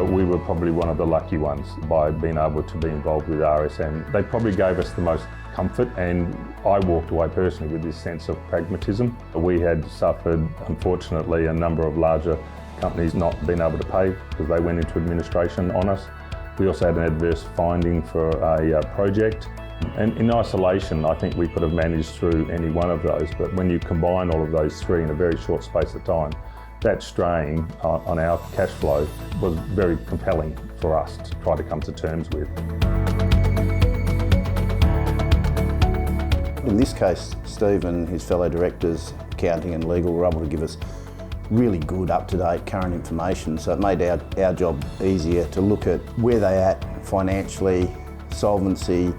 But we were probably one of the lucky ones by being able to be involved with RSM. They probably gave us the most comfort, and I walked away personally with this sense of pragmatism. We had suffered, unfortunately, a number of larger companies not being able to pay because they went into administration on us. We also had an adverse finding for a project. And in isolation, I think we could have managed through any one of those, but when you combine all of those three in a very short space of time, that strain on our cash flow was very compelling for us to try to come to terms with. In this case, Steve and his fellow directors, accounting and legal, were able to give us really good, up-to-date, current information, so it made our job easier to look at where they're at financially, solvency,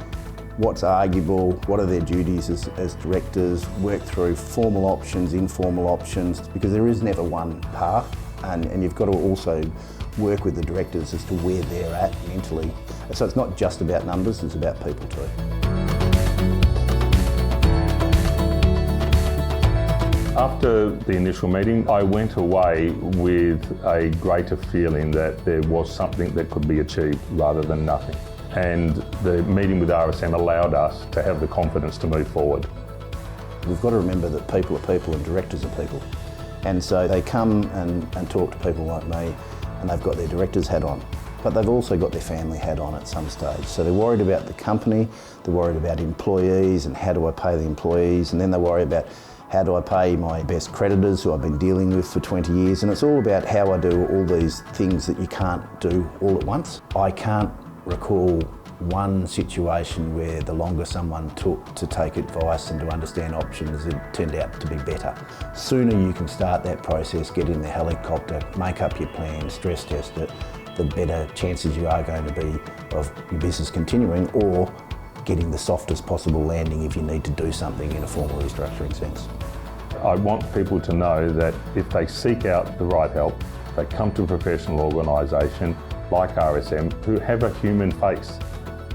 what's arguable, what are their duties as directors, work through formal options, informal options, because there is never one path, and you've got to also work with the directors as to where they're at mentally. So it's not just about numbers, it's about people too. After the initial meeting, I went away with a greater feeling that there was something that could be achieved rather than nothing. And the meeting with RSM allowed us to have the confidence to move forward. We've got to remember that people are people and directors are people. And so they come and talk to people like me, and they've got their director's hat on, but they've also got their family hat on at some stage. So they're worried about the company, they're worried about employees and how do I pay the employees, and then they worry about how do I pay my best creditors who I've been dealing with for 20 years. And it's all about how I do all these things that you can't do all at once. I can't recall one situation where the longer someone took to take advice and to understand options, it turned out to be better. Sooner you can start that process, get in the helicopter, make up your plan, stress test it, the better chances you are going to be of your business continuing or getting the softest possible landing if you need to do something in a formal restructuring sense. I want people to know that if they seek out the right help, they come to a professional organisation like RSM who have a human face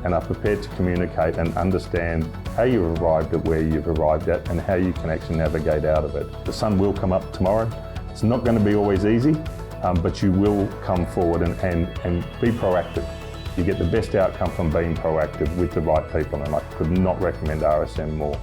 and are prepared to communicate and understand how you've arrived at where you've arrived at and how you can actually navigate out of it. The sun will come up tomorrow. It's not going to be always easy, but you will come forward and be proactive. You get the best outcome from being proactive with the right people, and I could not recommend RSM more.